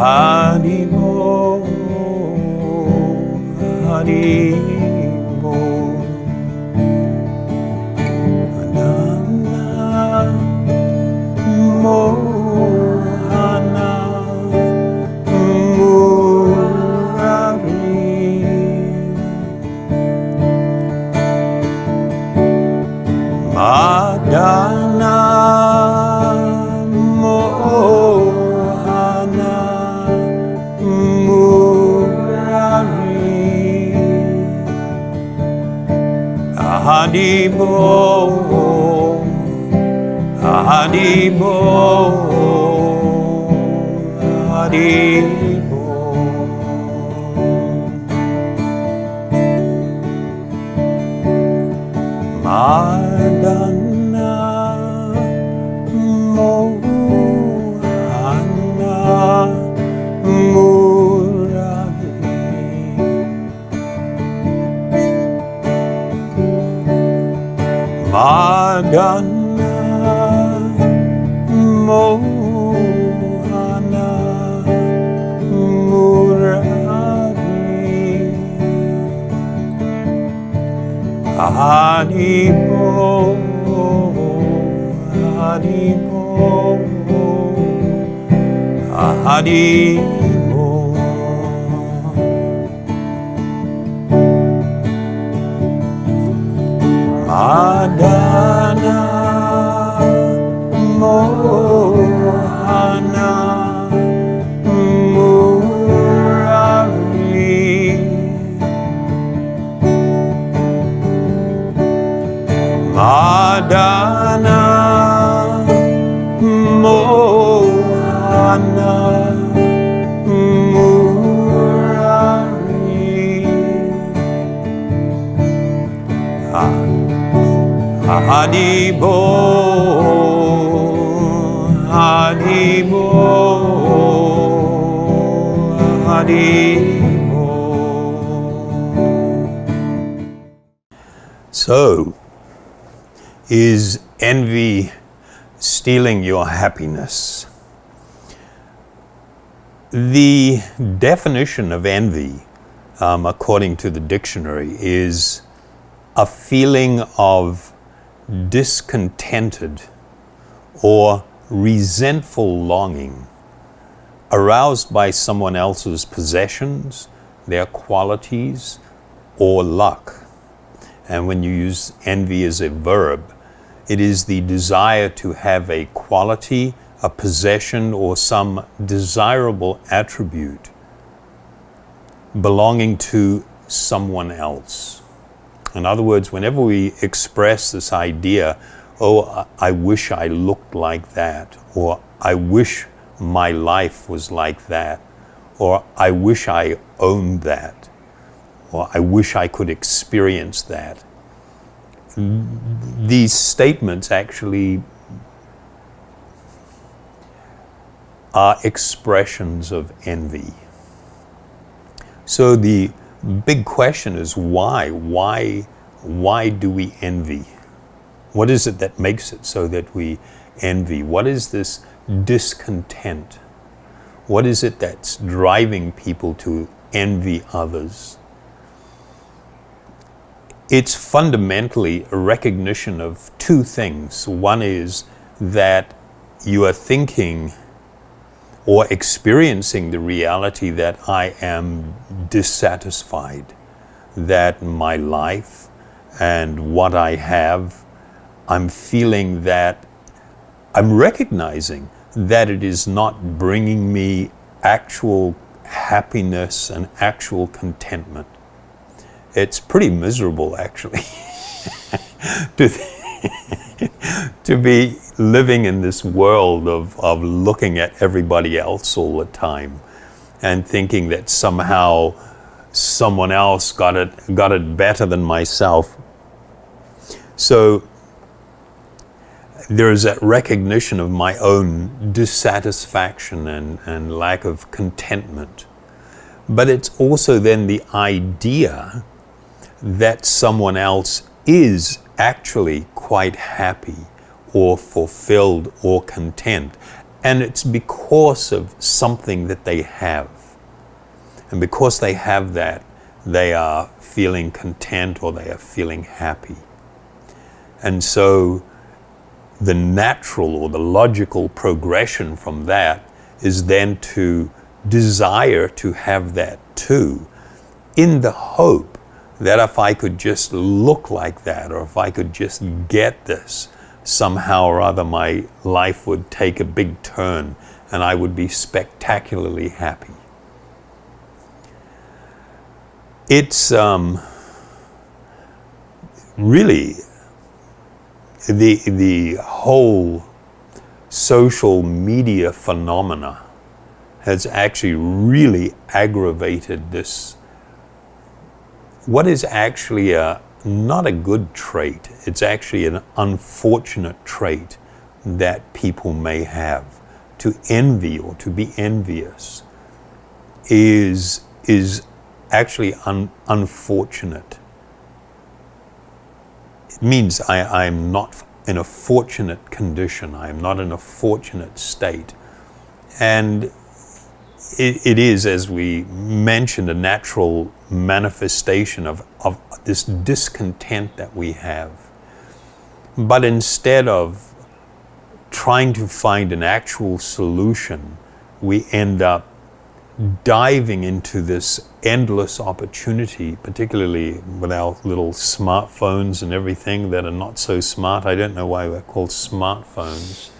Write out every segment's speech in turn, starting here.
Haribo, Haribo, Ananda Mohana Murari, Madana Mohana Murari, Haribo, Haribo, Haribo. Madana Mohana Murari, Madana Mohana Murari, Haribo, Haribo, Haribo. Madana Mohana Murari, Madana Mohana Murari, Haribo, Haribo, Haribo. So, is envy stealing your happiness? The definition of envy, according to the dictionary, is a feeling of discontented or resentful longing aroused by someone else's possessions, their qualities, or luck. And when you use envy as a verb, it is the desire to have a quality, a possession, or some desirable attribute belonging to someone else. In other words, whenever we express this idea, oh, I wish I looked like that, or I wish my life was like that, or I wish I owned that, or I wish I could experience that. These statements actually are expressions of envy. So the big question is why? Why do we envy? What is it that makes it so that we envy? What is this discontent? What is it that's driving people to envy others? It's fundamentally a recognition of two things. One is that you are thinking or experiencing the reality that I am dissatisfied, that my life and what I have, I'm feeling that, I'm recognizing that it is not bringing me actual happiness and actual contentment. It's pretty miserable, actually, to be living in this world of looking at everybody else all the time and thinking that somehow someone else got it better than myself. So there is that recognition of my own dissatisfaction and lack of contentment. But it's also then the idea that someone else is actually quite happy or fulfilled or content. And it's because of something that they have. And because they have that, they are feeling content or they are feeling happy. And so the natural or the logical progression from that is then to desire to have that too, in the hope that if I could just look like that, or if I could just get this, somehow or other my life would take a big turn and I would be spectacularly happy. It's really the whole social media phenomena has actually really aggravated this, what is actually not a good trait. It's actually an unfortunate trait that people may have. To envy or to be envious is actually unfortunate. It means I'm not in a fortunate condition. I'm not in a fortunate state. And it is, as we mentioned, a natural manifestation of this discontent that we have. But instead of trying to find an actual solution, we end up diving into this endless opportunity, particularly with our little smartphones and everything that are not so smart. I don't know why they're called smartphones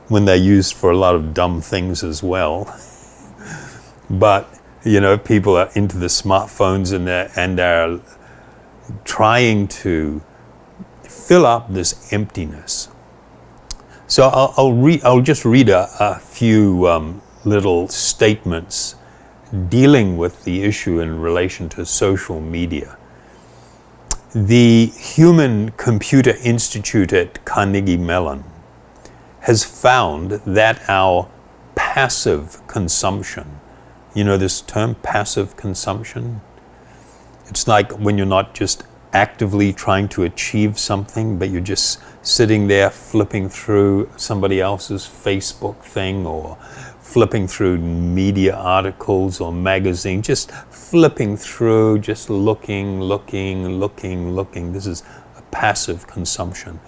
when they're used for a lot of dumb things as well. But, you know, people are into the smartphones and they're trying to fill up this emptiness. So I'll just read a few little statements dealing with the issue in relation to social media. The Human Computer Institute at Carnegie Mellon has found that our passive consumption, you know this term, passive consumption? It's like when you're not just actively trying to achieve something, but you're just sitting there flipping through somebody else's Facebook thing or flipping through media articles or magazine, just flipping through, just looking. This is a passive consumption.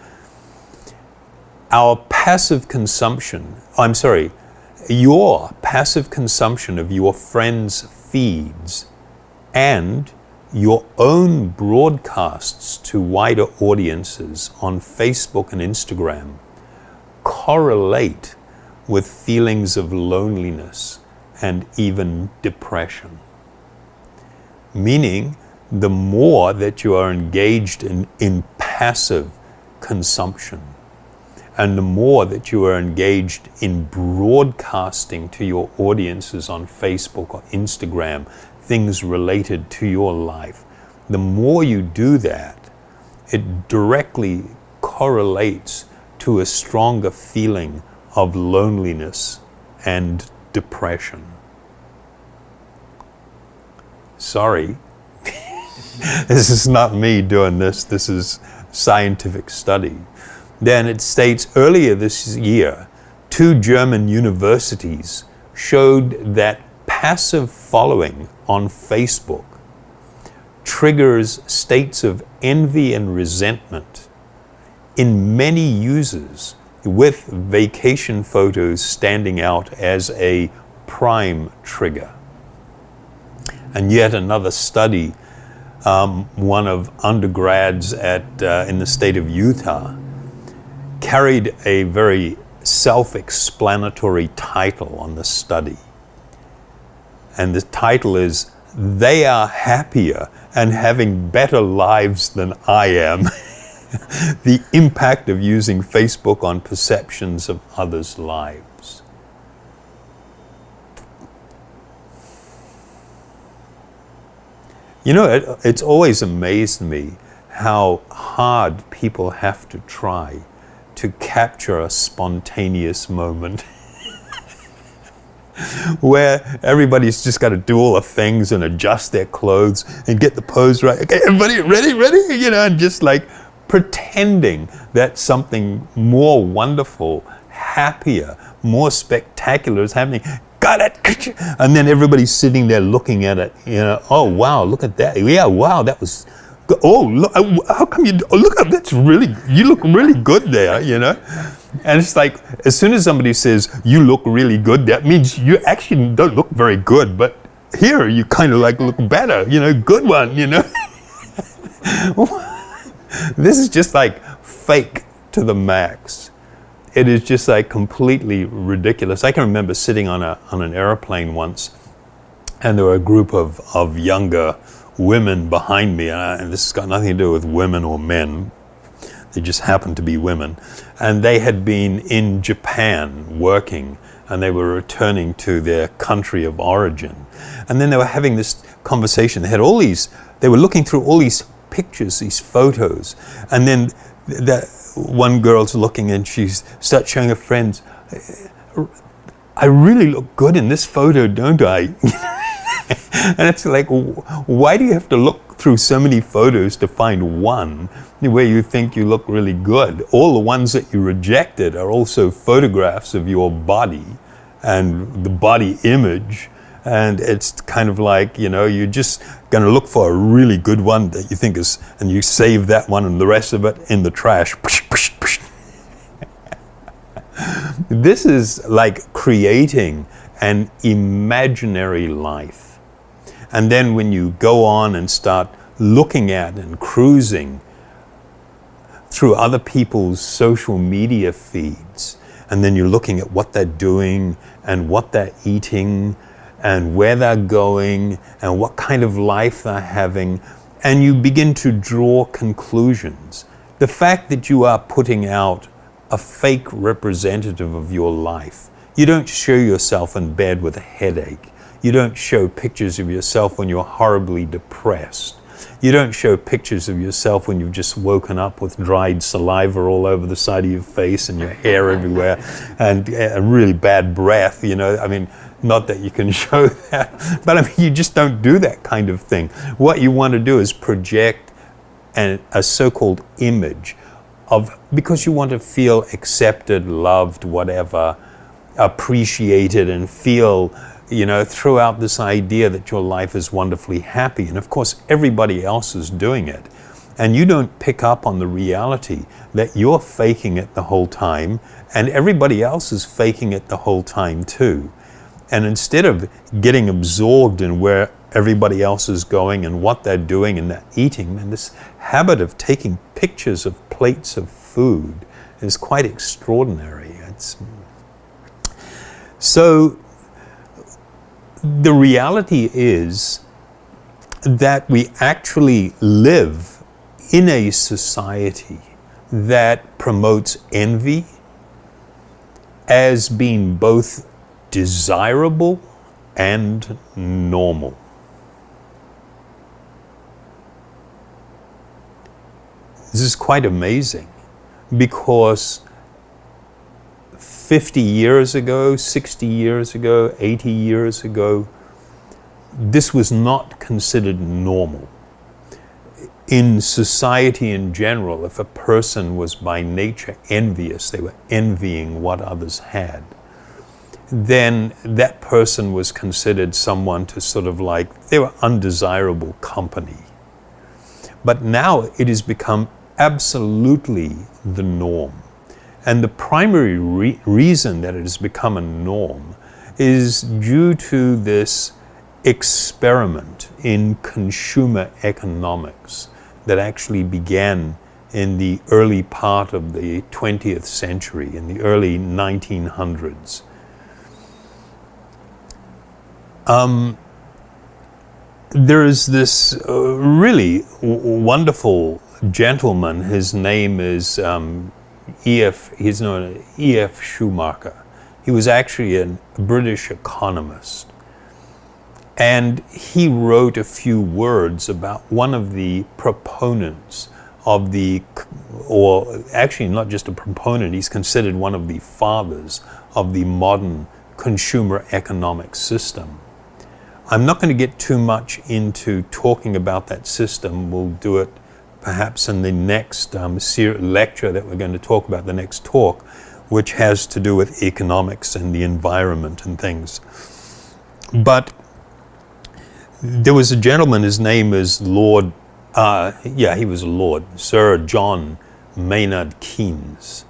Your passive consumption of your friends' feeds and your own broadcasts to wider audiences on Facebook and Instagram correlate with feelings of loneliness and even depression. Meaning, the more that you are engaged in passive consumption, and the more that you are engaged in broadcasting to your audiences on Facebook or Instagram things related to your life, the more you do that, it directly correlates to a stronger feeling of loneliness and depression. Sorry, this is not me doing this. This is scientific study. Then it states earlier this year, 2 German universities showed that passive following on Facebook triggers states of envy and resentment in many users, with vacation photos standing out as a prime trigger. And yet another study, one of undergrads in the state of Utah, carried a very self-explanatory title on the study. And the title is, "They are happier and having better lives than I am." The impact of using Facebook on perceptions of others' lives. You know, it's always amazed me how hard people have to try to capture a spontaneous moment where everybody's just got to do all the things and adjust their clothes and get the pose right. Okay, everybody ready? And just like pretending that something more wonderful happier, more spectacular is happening. Got it! And then everybody's sitting there looking at it, oh wow, look at that. Yeah, wow, that was, oh, look, how come you, oh, look, you look really good there, And it's like, as soon as somebody says, you look really good, that means you actually don't look very good, but here you kind of like look better, good one, This is just like fake to the max. It is just like completely ridiculous. I can remember sitting on an airplane once, and there were a group of younger women behind me, and this has got nothing to do with women or men. They just happened to be women. And they had been in Japan working, and they were returning to their country of origin. And then they were having this conversation. They were looking through all these pictures, these photos. And then that one girl's looking, and she starts showing her friends, I really look good in this photo, don't I? And it's like, why do you have to look through so many photos to find one where you think you look really good? All the ones that you rejected are also photographs of your body and the body image. And it's kind of like, you're just going to look for a really good one that you think is, and you save that one and the rest of it in the trash. This is like creating an imaginary life. And then when you go on and start looking at and cruising through other people's social media feeds, and then you're looking at what they're doing and what they're eating and where they're going and what kind of life they're having, and you begin to draw conclusions. The fact that you are putting out a fake representative of your life, you don't show yourself in bed with a headache. You don't show pictures of yourself when you're horribly depressed. You don't show pictures of yourself when you've just woken up with dried saliva all over the side of your face and your hair everywhere and really bad breath, not that you can show that, but you just don't do that kind of thing. What you want to do is project a so-called image because you want to feel accepted, loved, whatever, appreciated, and feel throughout this idea that your life is wonderfully happy. And of course, everybody else is doing it. And you don't pick up on the reality that you're faking it the whole time, and everybody else is faking it the whole time too. And instead of getting absorbed in where everybody else is going and what they're doing and they're eating, and this habit of taking pictures of plates of food is quite extraordinary. So the reality is that we actually live in a society that promotes envy as being both desirable and normal. This is quite amazing because 50 years ago, 60 years ago, 80 years ago, this was not considered normal. In society in general, if a person was by nature envious, they were envying what others had, then that person was considered someone to sort of like, they were undesirable company. But now it has become absolutely the norm. And the primary reason that it has become a norm is due to this experiment in consumer economics that actually began in the early part of the 20th century, in the early 1900s. There is this really wonderful gentleman. His name is he's known as E.F. Schumacher. He was actually a British economist. And he wrote a few words about one of the proponents of or actually not just a proponent, he's considered one of the fathers of the modern consumer economic system. I'm not going to get too much into talking about that system. We'll do it perhaps in the next lecture that we're going to talk about, the next talk, which has to do with economics and the environment and things. But there was a gentleman, his name is Lord, he was a Lord, Sir John Maynard Keynes.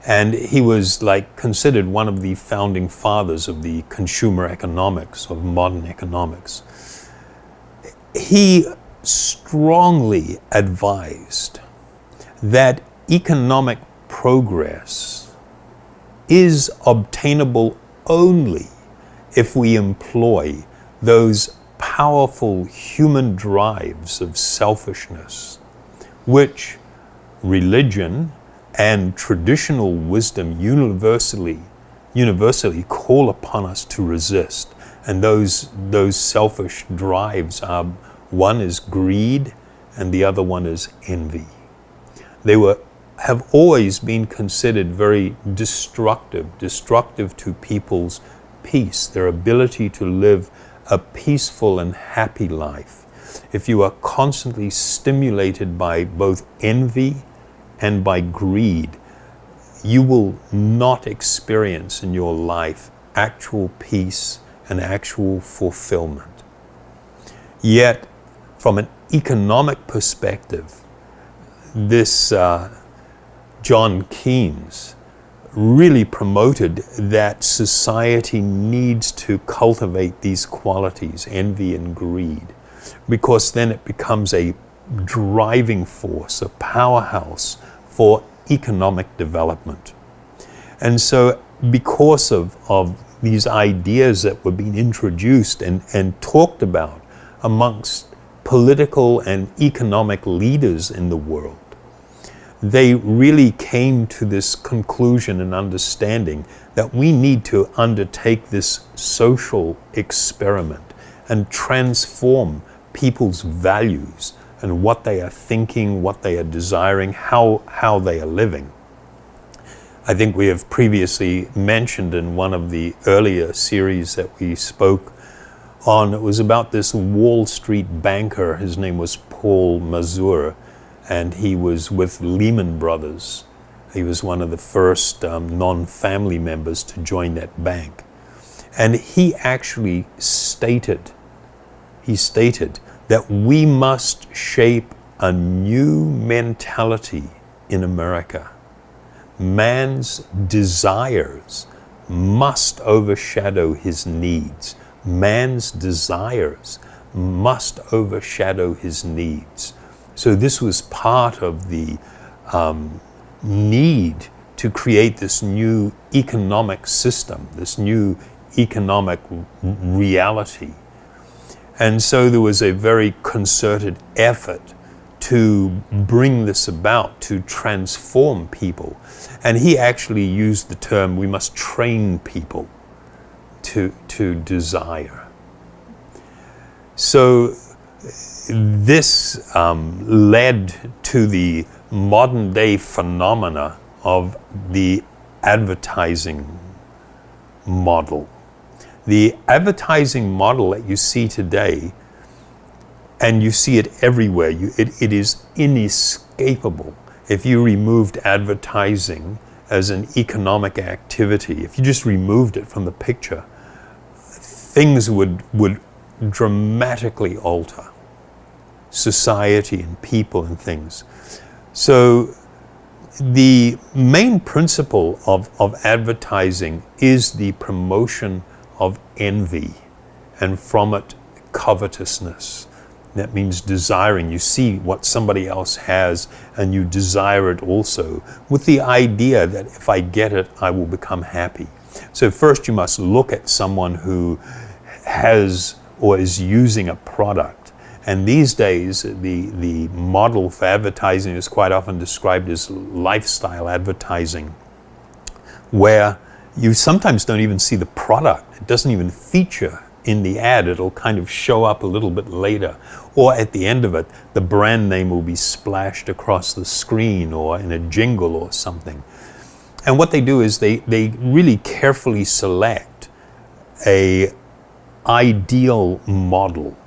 And he was considered one of the founding fathers of the consumer economics, of modern economics. He strongly advised that economic progress is obtainable only if we employ those powerful human drives of selfishness, which religion and traditional wisdom universally call upon us to resist. And those selfish drives are, one is greed and the other one is envy. They have always been considered very destructive to people's peace, their ability to live a peaceful and happy life. If you are constantly stimulated by both envy and by greed, you will not experience in your life actual peace and actual fulfillment. Yet, from an economic perspective, this John Keynes really promoted that society needs to cultivate these qualities, envy and greed, because then it becomes a driving force, a powerhouse for economic development. And so because of these ideas that were being introduced and talked about amongst political and economic leaders in the world, they really came to this conclusion and understanding that we need to undertake this social experiment and transform people's values and what they are thinking, what they are desiring, how they are living. I think we have previously mentioned in one of the earlier series that we spoke on, it was about this Wall Street banker. His name was Paul Mazur, and he was with Lehman Brothers. He was one of the first non-family members to join that bank. And he actually stated that we must shape a new mentality in America. Man's desires must overshadow his needs. Man's desires must overshadow his needs. So this was part of the need to create this new economic system, this new economic reality. And so there was a very concerted effort to bring this about, to transform people. And he actually used the term, we must train people to desire. So this led to the modern day phenomena of the advertising model. The advertising model that you see today, and you see it everywhere, it is inescapable. If you removed advertising as an economic activity, if you just removed it from the picture, things would dramatically alter. Society and people and things. So the main principle of advertising is the promotion of envy, and from it covetousness. That means desiring. You see what somebody else has and you desire it also, with the idea that if I get it, I will become happy. So first you must look at someone who has or is using a product. And these days, the model for advertising is quite often described as lifestyle advertising, where you sometimes don't even see the product. It doesn't even feature in the ad. It'll kind of show up a little bit later. Or at the end of it, the brand name will be splashed across the screen or in a jingle or something. And what they do is they really carefully select a ideal model.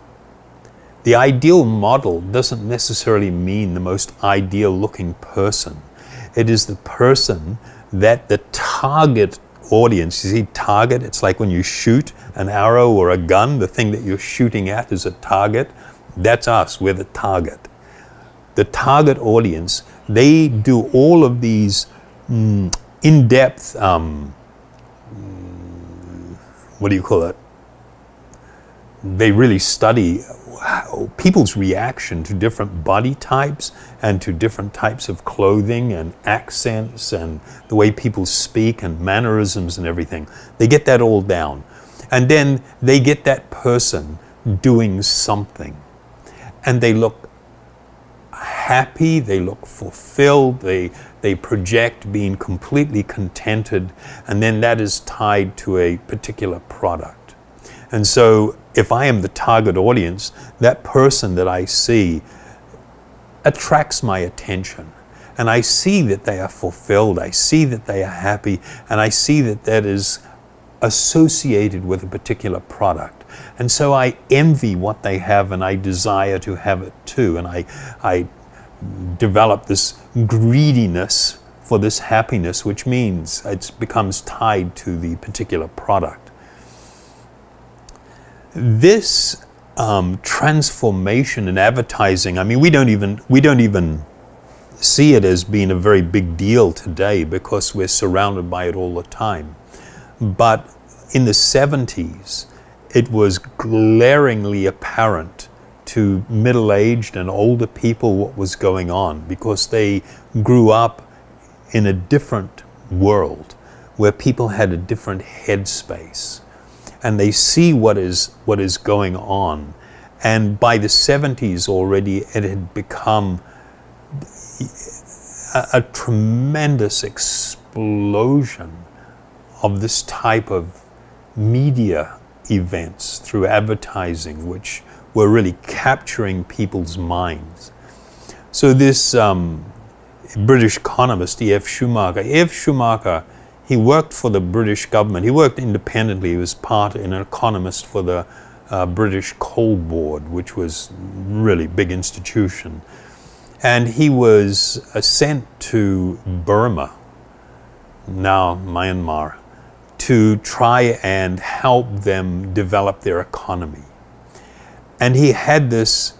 The ideal model doesn't necessarily mean the most ideal looking person. It is the person that the target audience, you see target, it's like when you shoot an arrow or a gun, the thing that you're shooting at is a target. That's us, we're the target. The target audience, they do all of these in-depth, what do you call it? They really study people's reaction to different body types and to different types of clothing and accents and the way people speak and mannerisms and everything. They get that all down. And then they get that person doing something. And they look happy, they look fulfilled, they project being completely contented, and then that is tied to a particular product. And so if I am the target audience, that person that I see attracts my attention. And I see that they are fulfilled, I see that they are happy, and I see that that is associated with a particular product. And so I envy what they have and I desire to have it too. And I develop this greediness for this happiness, which means it becomes tied to the particular product. This transformation in advertising, I mean, we don't even see it as being a very big deal today because we're surrounded by it all the time. But in the 70s, it was glaringly apparent to middle-aged and older people what was going on because they grew up in a different world where people had a different headspace. And they see what is going on. And by the 70s already, it had become a tremendous explosion of this type of media events through advertising, which were really capturing people's minds. So this British economist, E.F. Schumacher, he worked for the British government. He worked independently. He was an economist for the British Coal Board, which was really big institution. And he was sent to Burma, now Myanmar, to try and help them develop their economy. And he had this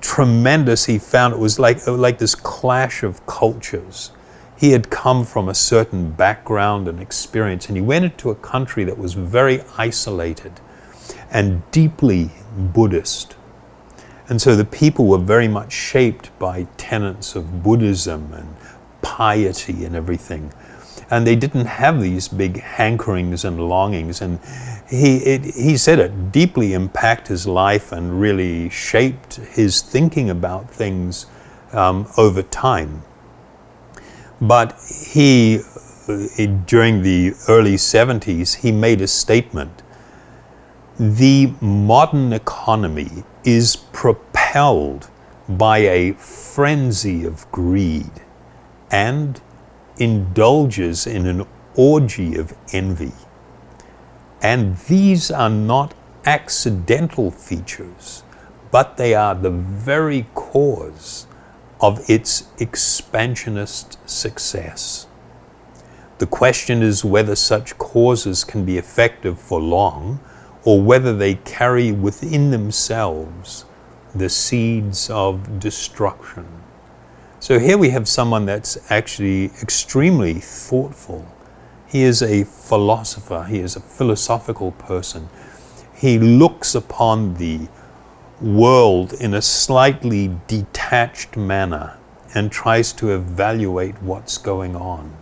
tremendous, he found it was like this clash of cultures. He had come from a certain background and experience, and he went into a country that was very isolated and deeply Buddhist. And so the people were very much shaped by tenets of Buddhism and piety and everything. And they didn't have these big hankerings and longings. And he said it deeply impacted his life and really shaped his thinking about things over time. But he, during the early 70s, he made a statement. The modern economy is propelled by a frenzy of greed and indulges in an orgy of envy. And these are not accidental features, but they are the very cause of its expansionist success. The question is whether such causes can be effective for long, or whether they carry within themselves the seeds of destruction. So here we have someone that's actually extremely thoughtful. He is a philosopher, he is a philosophical person. He looks upon the world in a slightly detached manner and tries to evaluate what's going on.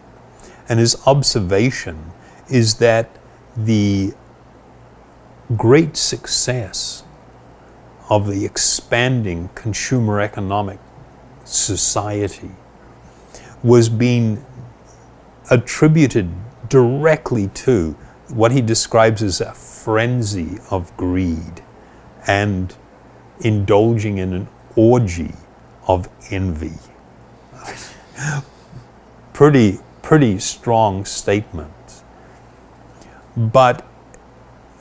And his observation is that the great success of the expanding consumer economic society was being attributed directly to what he describes as a frenzy of greed and indulging in an orgy of envy. Pretty strong statement. But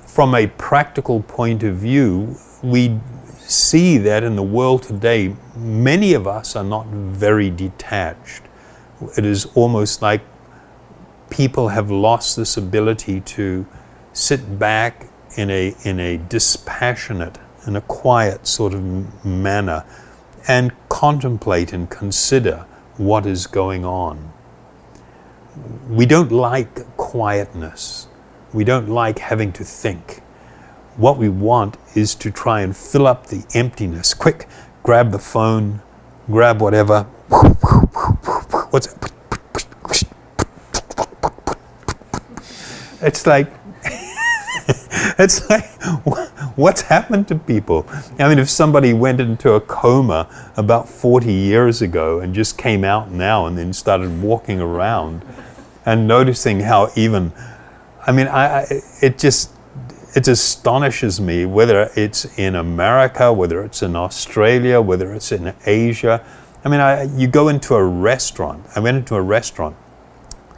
from a practical point of view, we see that in the world today, many of us are not very detached. It is almost like people have lost this ability to sit back in a dispassionate, in a quiet sort of manner and contemplate and consider what is going on. We don't like quietness. We don't like having to think. What we want is to try and fill up the emptiness. Quick, grab the phone, grab whatever. What's it? It's like, it's like, what's happened to people? I mean, if somebody went into a coma about 40 years ago and just came out now and then started walking around and noticing how even, I mean, it astonishes me, whether it's in America, whether it's in Australia, whether it's in Asia. I mean, you go into a restaurant. I went into a restaurant.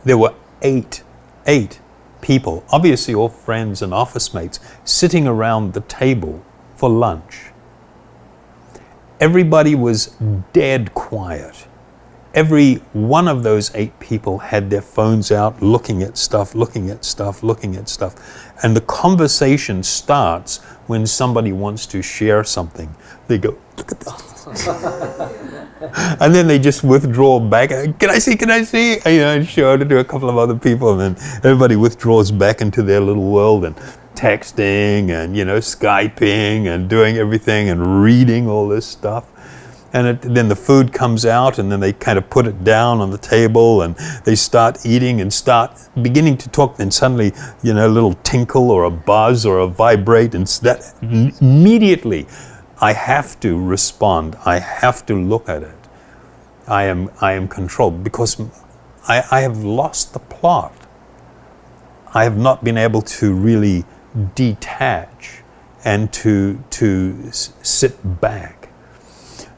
There were eight people, obviously all friends and office mates, sitting around the table for lunch. Everybody was dead quiet. Every one of those 8 people had their phones out, looking at stuff. And the conversation starts when somebody wants to share something. They go, look at this. And then they just withdraw back. Can I see? And show it to a couple of other people. And then everybody withdraws back into their little world and texting and, Skyping and doing everything and reading all this stuff. And then the food comes out, and then they kind of put it down on the table, and they start eating and start beginning to talk. Then suddenly, a little tinkle or a buzz or a vibrate, and that immediately I have to respond. I have to look at it. I am controlled because I have lost the plot. I have not been able to really detach and to sit back.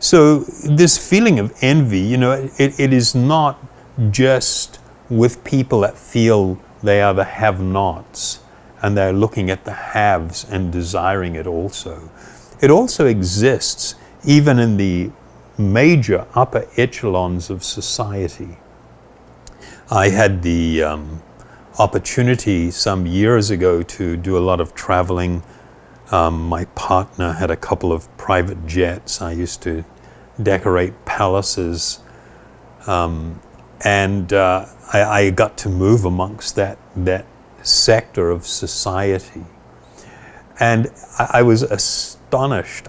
So this feeling of envy, it is not just with people that feel they are the have-nots and they're looking at the haves and desiring it also. It also exists even in the major upper echelons of society. I had the opportunity some years ago to do a lot of traveling. My partner had a couple of private jets. I used to decorate palaces, and I got to move amongst that sector of society, and I was astonished.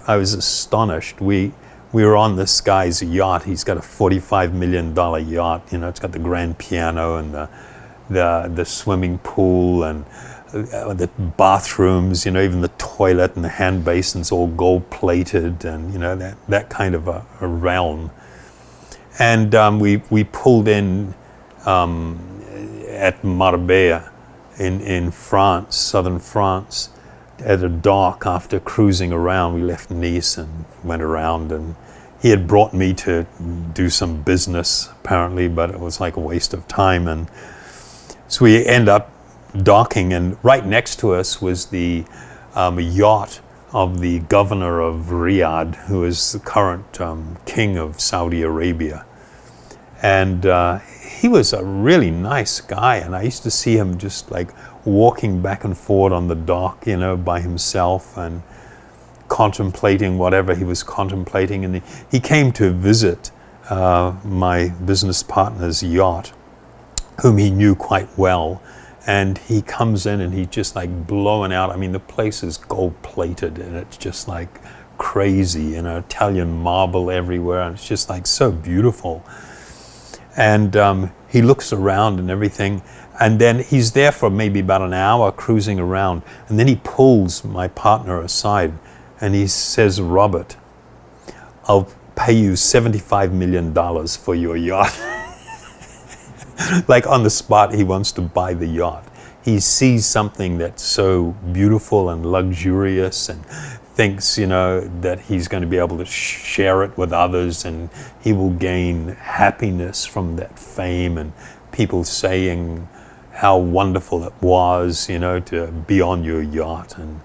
We were on this guy's yacht. He's got a $45 million yacht. It's got the grand piano and the swimming pool and the bathrooms, even the toilet and the hand basins all gold plated, and that kind of a realm. And we pulled in at Marbella in France, southern France, at a dock after cruising around. We left Nice and went around, and he had brought me to do some business apparently, but it was like a waste of time. And so we end up docking, and right next to us was the yacht of the governor of Riyadh, who is the current king of Saudi Arabia. And he was a really nice guy, and I used to see him just like walking back and forth on the dock, by himself and contemplating whatever he was contemplating. And he came to visit my business partner's yacht, whom he knew quite well. And he comes in and he's just like blowing out. I mean, the place is gold plated and it's just like crazy, Italian marble everywhere. And it's just like so beautiful. And he looks around and everything. And then he's there for maybe about an hour cruising around. And then he pulls my partner aside and he says, "Robert, I'll pay you $75 million for your yacht." Like on the spot, he wants to buy the yacht. He sees something that's so beautiful and luxurious and thinks, that he's going to be able to share it with others, and he will gain happiness from that fame and people saying how wonderful it was, to be on your yacht. And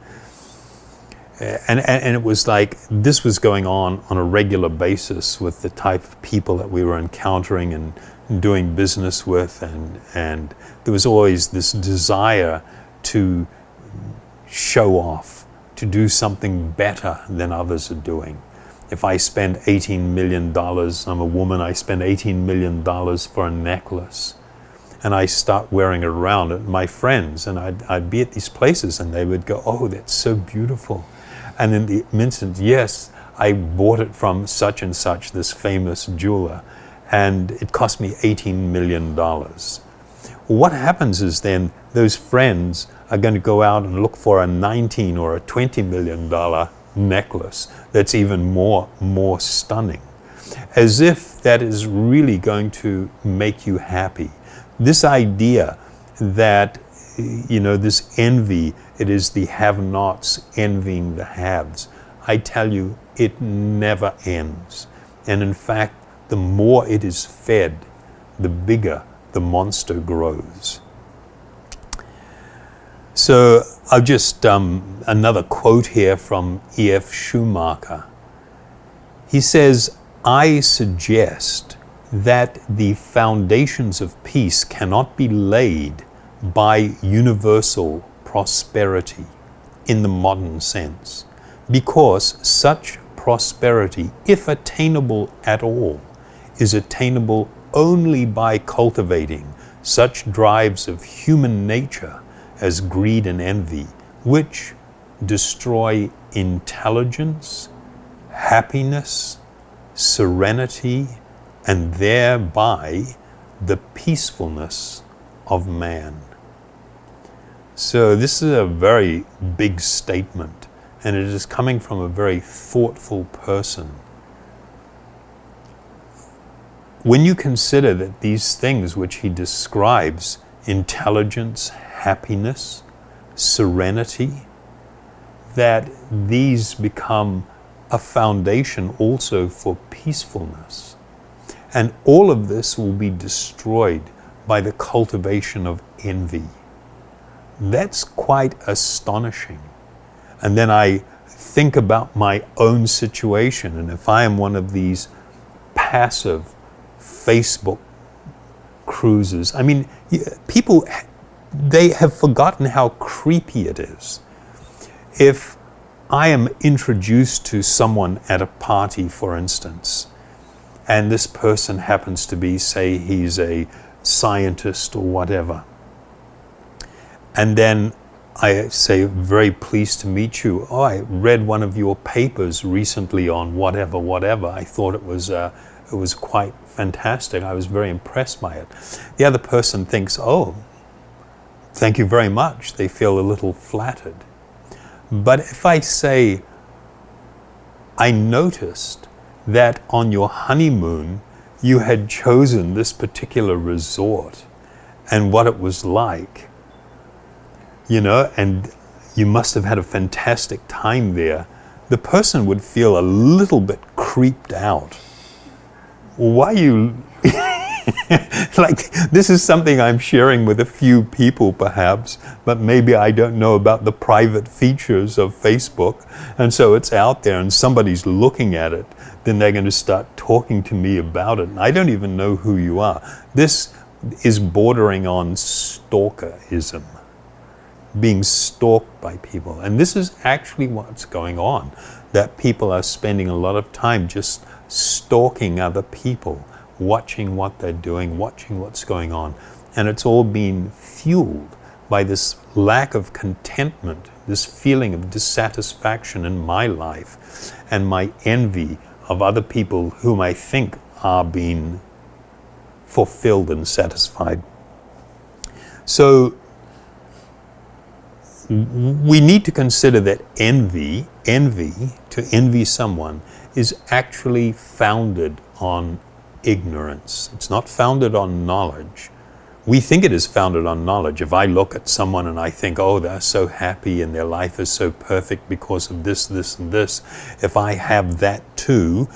it was like this was going on a regular basis with the type of people that we were encountering and doing business with, and there was always this desire to show off, to do something better than others are doing. If I spend $18 million, I'm a woman, I spend $18 million for a necklace, and I start wearing it around at my friends, and I'd be at these places and they would go, oh, that's so beautiful. And in the instant, yes, I bought it from such and such, this famous jeweler, and it cost me $18 million. What happens is then those friends are going to go out and look for a $19 or a $20 million necklace that's even more stunning, as if that is really going to make you happy. This idea that, this envy, it is the have-nots envying the haves. I tell you, it never ends. And in fact, the more it is fed, the bigger the monster grows. So I'll just, another quote here from E.F. Schumacher. He says, I suggest that the foundations of peace cannot be laid by universal prosperity in the modern sense, because such prosperity, if attainable at all, is attainable only by cultivating such drives of human nature as greed and envy, which destroy intelligence, happiness, serenity, and thereby the peacefulness of man. So this is a very big statement, and it is coming from a very thoughtful person. When you consider that these things which he describes, intelligence, happiness, serenity, that these become a foundation also for peacefulness. And all of this will be destroyed by the cultivation of envy. That's quite astonishing. And then I think about my own situation, and if I am one of these passive Facebook cruises, I mean, people, they have forgotten how creepy it is. If I am introduced to someone at a party, for instance, and this person happens to be, say, he's a scientist or whatever, and then I say, very pleased to meet you. Oh, I read one of your papers recently on whatever. I thought it was quite fantastic. I was very impressed by it. The other person thinks, oh, thank you very much. They feel a little flattered. But if I say, I noticed that on your honeymoon, you had chosen this particular resort and what it was like, and you must have had a fantastic time there, the person would feel a little bit creeped out. Why you, like, this is something I'm sharing with a few people perhaps, but maybe I don't know about the private features of Facebook, and so it's out there and somebody's looking at it, then they're going to start talking to me about it, and I don't even know who you are. This is bordering on stalkerism, being stalked by people. And this is actually what's going on, that people are spending a lot of time just stalking other people, watching what they're doing, watching what's going on. And it's all being fueled by this lack of contentment, this feeling of dissatisfaction in my life, and my envy of other people whom I think are being fulfilled and satisfied. So we need to consider that envy, to envy someone, is actually founded on ignorance. It's not founded on knowledge. We think it is founded on knowledge. If I look at someone and I think, oh, they're so happy and their life is so perfect because of this, this, and this, if I have that too,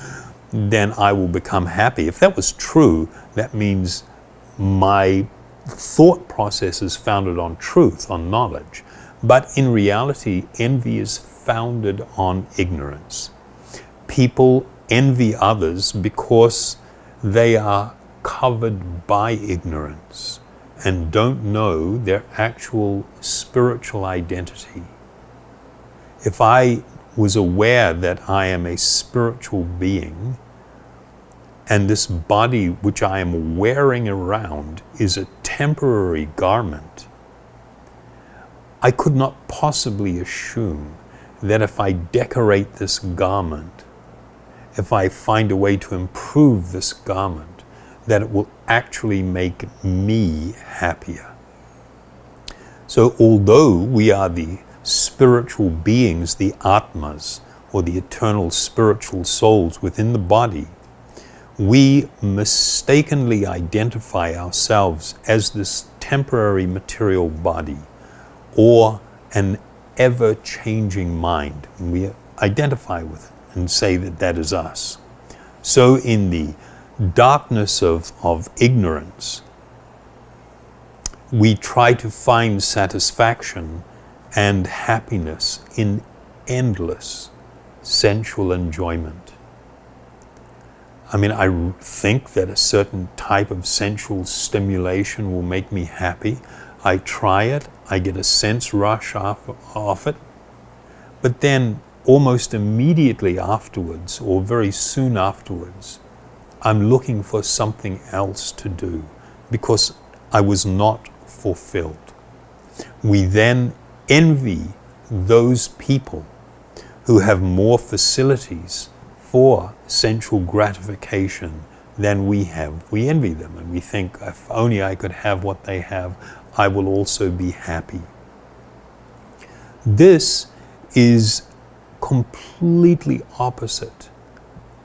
then I will become happy. If that was true, that means my thought process is founded on truth, on knowledge. But in reality, envy is founded on ignorance. People envy others because they are covered by ignorance and don't know their actual spiritual identity. If I was aware that I am a spiritual being, and this body which I am wearing around is a temporary garment, I could not possibly assume that if I decorate this garment, if I find a way to improve this garment, that it will actually make me happier. So although we are the spiritual beings, the atmas, or the eternal spiritual souls within the body, we mistakenly identify ourselves as this temporary material body or an ever-changing mind. And we identify with it and say that that is us. So in the darkness of ignorance, we try to find satisfaction and happiness in endless sensual enjoyment. I mean, I think that a certain type of sensual stimulation will make me happy. I try it, I get a sense rush off it, but then almost immediately afterwards, or very soon afterwards, I'm looking for something else to do because I was not fulfilled. We then envy those people who have more facilities for sensual gratification than we have. We envy them and we think, if only I could have what they have, I will also be happy. This is completely opposite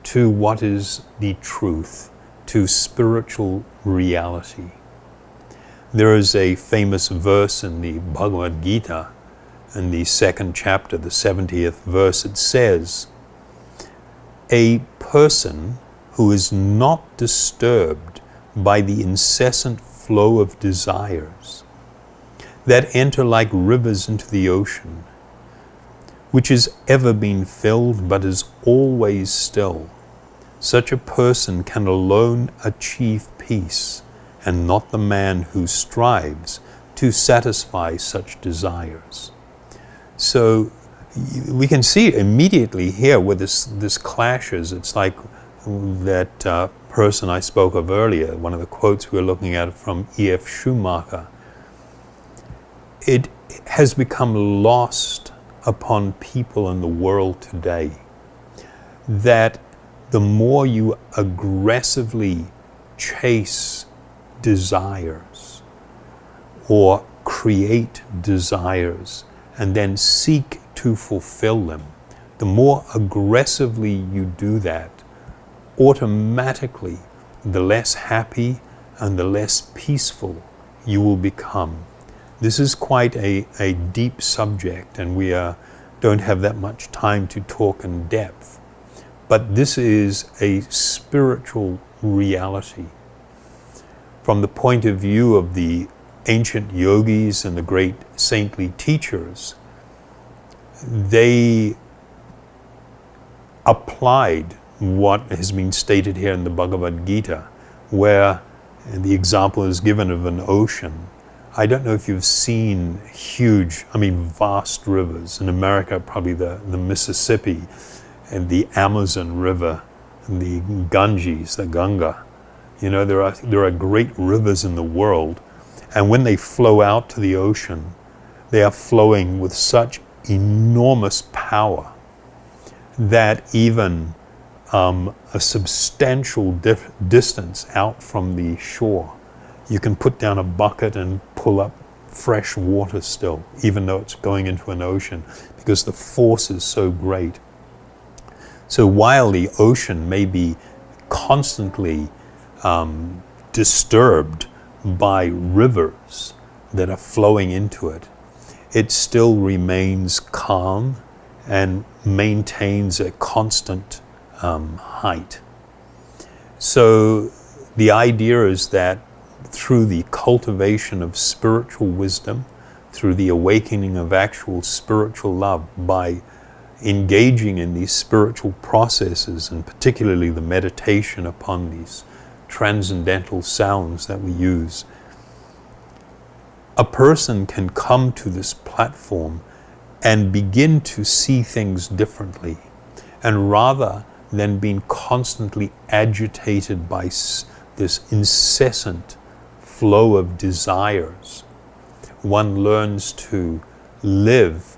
to what is the truth, to spiritual reality. There is a famous verse in the Bhagavad Gita, in the 2nd chapter, the 70th verse. It says, a person who is not disturbed by the incessant flow of desires that enter like rivers into the ocean, which is ever being filled but is always still, such a person can alone achieve peace, and not the man who strives to satisfy such desires. So we can see immediately here where this clashes. It's like that person I spoke of earlier, one of the quotes we were looking at from E.F. Schumacher. It has become lost upon people in the world today that the more you aggressively chase desires or create desires and then seek to fulfill them, the more aggressively you do that, automatically the less happy and the less peaceful you will become. This is quite a deep subject, and we don't have that much time to talk in depth. But this is a spiritual reality. From the point of view of the ancient yogis and the great saintly teachers, they applied what has been stated here in the Bhagavad Gita, where the example is given of an ocean. I don't know if you've seen vast rivers. In America, probably the Mississippi and the Amazon River and the Ganges, the Ganga. You know, there are great rivers in the world, and when they flow out to the ocean, they are flowing with such enormous power that even a substantial distance out from the shore, you can put down a bucket and pull up fresh water still, even though it's going into an ocean, because the force is so great. So while the ocean may be constantly disturbed by rivers that are flowing into it, it still remains calm and maintains a constant height. So the idea is that through the cultivation of spiritual wisdom, through the awakening of actual spiritual love, by engaging in these spiritual processes, and particularly the meditation upon these transcendental sounds that we use. A person can come to this platform and begin to see things differently. And rather than being constantly agitated by this incessant flow of desires, one learns to live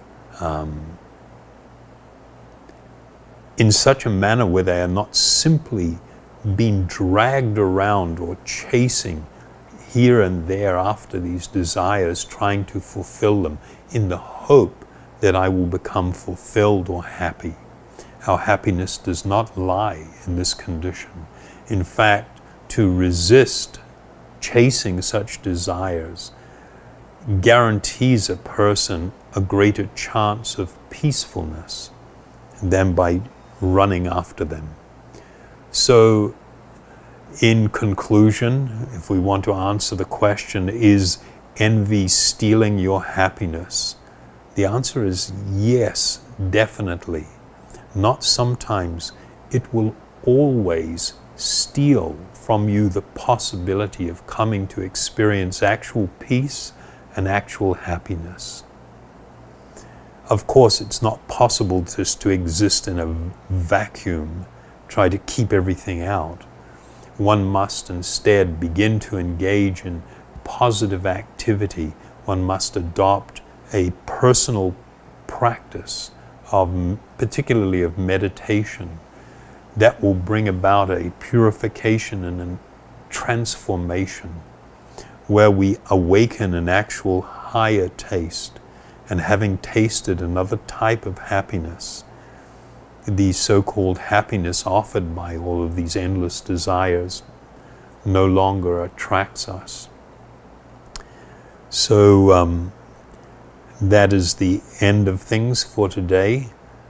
in such a manner where they are not simply being dragged around or chasing here and there after these desires, trying to fulfill them in the hope that I will become fulfilled or happy. Our happiness does not lie in this condition. In fact, to resist chasing such desires guarantees a person a greater chance of peacefulness than by running after them. So, in conclusion, if we want to answer the question, is envy stealing your happiness? The answer is yes, definitely. Not sometimes. It will always steal from you the possibility of coming to experience actual peace and actual happiness. Of course, it's not possible just to exist in a vacuum, try to keep everything out. One must instead begin to engage in positive activity. One must adopt a personal practice of, particularly of meditation, that will bring about a purification and a transformation where we awaken an actual higher taste, and having tasted another type of happiness, the so-called happiness offered by all of these endless desires no longer attracts us. So that is the end of things for today.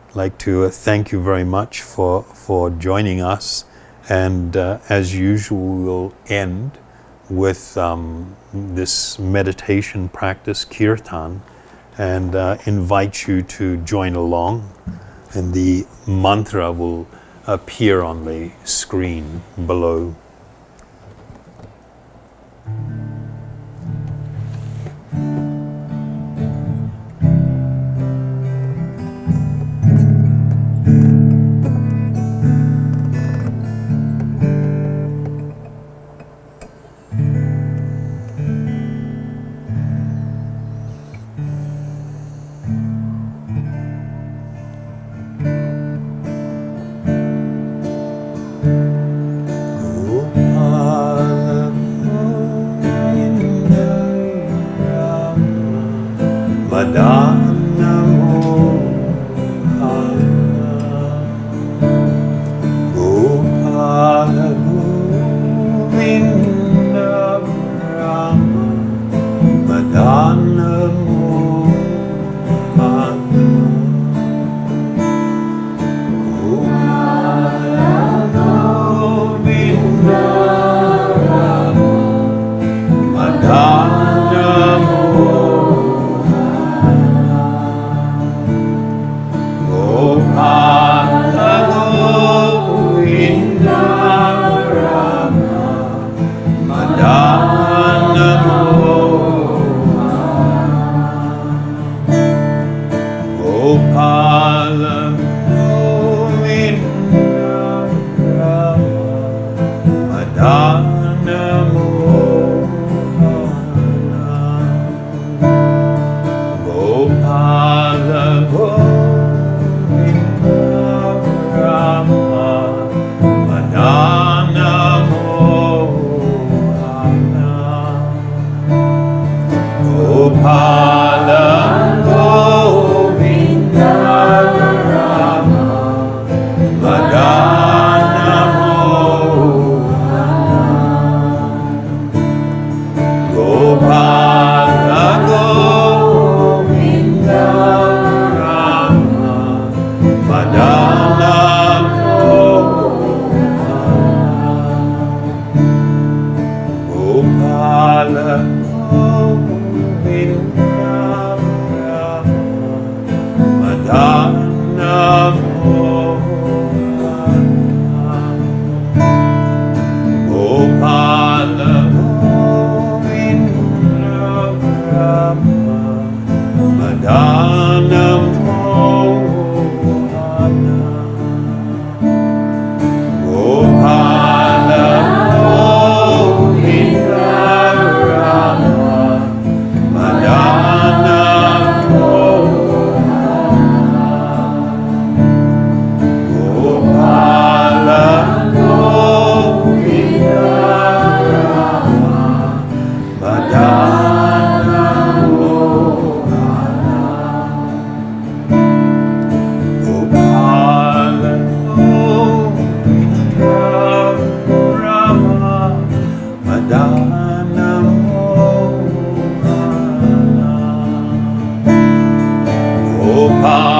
I'd like to thank you very much for joining us, and as usual we'll end with this meditation practice, Kirtan, and invite you to join along, and the mantra will appear on the screen below. Gopala